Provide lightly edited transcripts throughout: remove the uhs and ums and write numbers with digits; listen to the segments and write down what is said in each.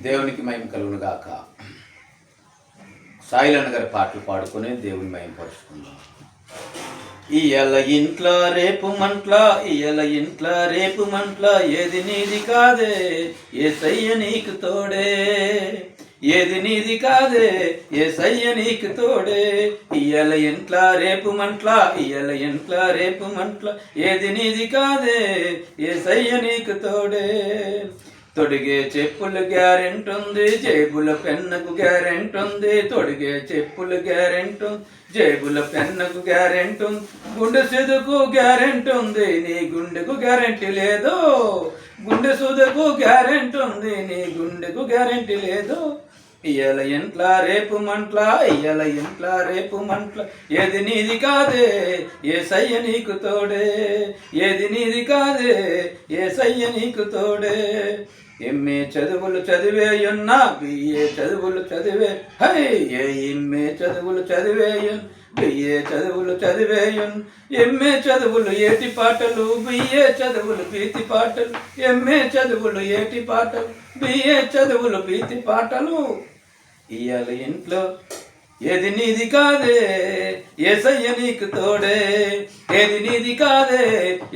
దేవునికి మహిమ కలుగును గాక. సాయిలన్న గారి పాటలు పాడుకొని దేవుని మహిమపరుచుకుందాం. ఇయ్యాల ఇంట్లో రేపు మంట్ల, ఇయ్యాల ఇంట్లో రేపు మంట్ల, ఏది నీది కాదే యేసయ్య నీకు తోడే, ఏది నీది కాదే యేసయ్య నీకు తోడే. ఇయ్యాల ఇంట్లో రేపు మంట్ల, ఇయ్యాల ఇంట్లో రేపు మంట్ల, ఏది నీది కాదే యేసయ్య నీకు తోడే. తొడిగే చెప్పులు గ్యారెంట్ ఉంది, జేబుల పెన్నకు గ్యారెంట్ ఉంది. తొడిగే చెప్పులు గ్యారెంట్ ఉంది, జేబుల పెన్నకు గ్యారెంట్ ఉంది. గుండె సుదుకు గ్యారెంట్ ఉంది, నీ గుండెకు గ్యారెంటీ లేదు. గుండె సుదుకు గ్యారెంట్ ఉంది, నీ గుండెకు గ్యారెంటీ లేదు. ఇయ్యాల ఇంట్లా రేపు మంట్ల, ఇయ్యాల ఇంట్లా రేపు మంట్ల, ఏది నీది కాదే యేసయ్య నీకు తోడే, ఏది నీది కాదే యేసయ్య నీకు తోడే. ఎంఏ చదువులు చదివేయున్నా, బిఏ చదువులు చదివే, హై ఎంఏ చదువులు చదివేయున్, బిఏ చదువులు చదివేయున్. ఎంఏ చదువులు ఏటి పాటలు, బిఏ చదువులు పీతి పాటలు. ఎంఏ చదువులు ఏటి పాటలు, బిఏ చదువులు పీతి పాటలు. ఇయ్యాల ఇంట్లో ఏది నీది కాదే యేసయ్య నీకు తోడే, ఏది నీది కాదే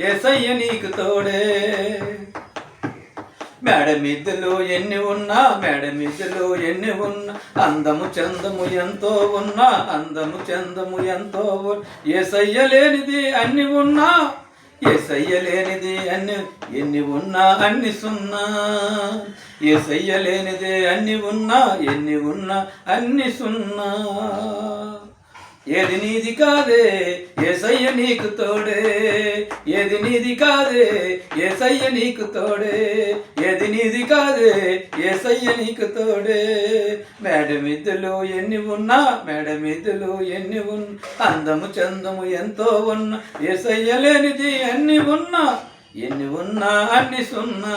యేసయ్య నీకు తోడే. మేడమిద్దలు ఎన్ని ఉన్నా, మేడమిద్దలు ఎన్ని ఉన్నా, అందము చందము ఎంతో ఉన్నా, అందము చందము ఎంతో యేసయ్య లేనిది అన్ని ఉన్నా, యేసయ్య లేనిది ఎన్ని ఉన్నా అన్ని సున్నా. యేసయ్య లేనిదే అన్ని ఉన్నా, ఎన్ని ఉన్నా అన్ని సున్నా. ఏది నీది కాదే యేసయ్య నీకు తోడే, ఏది నీది కాదే యేసయ్య నీకు తోడే, ఏది నీది కాదే యేసయ్య నీకు తోడే. మేడమిద్దలు ఎన్ని ఉన్నా, మేడమిద్దలు ఎన్ని ఉన్నా, అందము చందము ఎంతో ఉన్నా, యేసయ్య లేనిది అన్ని ఉన్నా, ఎన్ని ఉన్నా అన్ని సున్నా.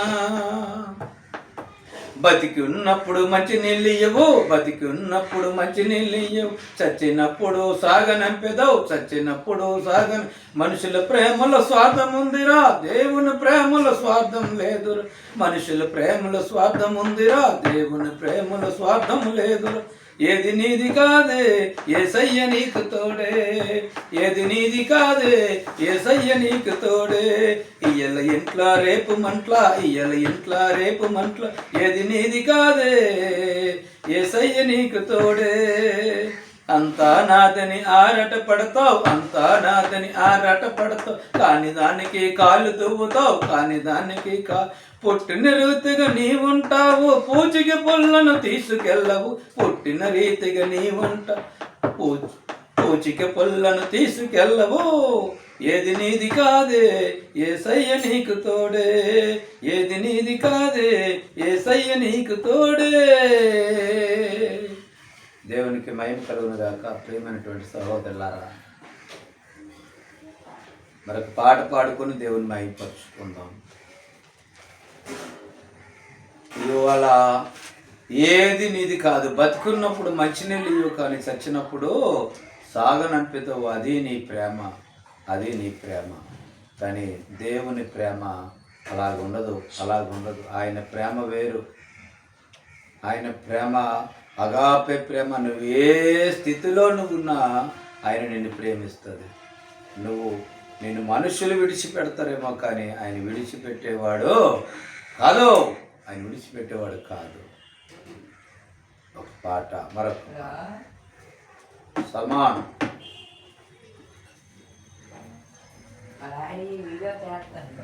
బతికి ఉన్నప్పుడు మంచి నీళ్ళియ్యవు, బతికి ఉన్నప్పుడు మంచి నీళ్ళియ్యవు, చచ్చినప్పుడు సాగనంపెదవు, చచ్చినప్పుడు సాగన. మనుషుల ప్రేమలో స్వార్థం ఉందిరా, దేవుని ప్రేమలో స్వార్థం లేదురా. మనుషుల ప్రేమలో స్వార్థం ఉందిరా, దేవుని ప్రేమలో స్వార్థం లేదురా. ఏది నీది కాదే యేసయ్య నీకు తోడే, ఏది నీది కాదే యేసయ్య నీకు తోడే. ఇయ్యాల ఇంట్లా రేపు మంట్ల, ఇయ్యాల ఇంట్లా రేపు మంట్ల, ఏది నీది కాదే యేసయ్య నీకు తోడే. అంతా నాదని ఆరాట పడతావు, అంతా నాదని ఆరాట పడతావు, కాని దానికి కాళ్ళు దువ్వుతావు, కాని దానికి పుట్టిన రీతిగా నీవుంటావు, పూచికి పుల్లను తీసుకెళ్ళవు. పుట్టిన రీతిగా నీవుంటావు, పూచికి పుల్లను తీసుకెళ్ళవు. ఏది నీది కాదే యేసయ్య నీకు తోడే, ఏది నీది కాదే యేసయ్య నీకు తోడే. దేవునికి మహిమ కలుగును గాక. ప్రియమైనటువంటి సహోదరులారా, మరొక పాట పాడుకొని దేవుని మహిమపరుచుకుందాం. ఇవాళ ఏది నీది కాదు, బతుకున్నప్పుడు మంచినీళ్ళు ఇవ్వు, కానీ చచ్చినప్పుడు సాగనంపితావు. అది నీ ప్రేమ, అది నీ ప్రేమ. కానీ దేవుని ప్రేమ అలాగుండదు, అలాగుండదు. ఆయన ప్రేమ వేరు, ఆయన ప్రేమ అగాపే ప్రేమ. నువ్వు ఏ స్థితిలో నువ్వున్నా ఆయన నిన్ను ప్రేమిస్తుంది. నిన్ను మనుషులు విడిచిపెడతారేమో, కానీ ఆయన విడిచిపెట్టేవాడు కాదు, ఆయన విడిచిపెట్టేవాడు కాదు. ఒక పాట, మరొక సమానం. వీడియో చేస్తాను.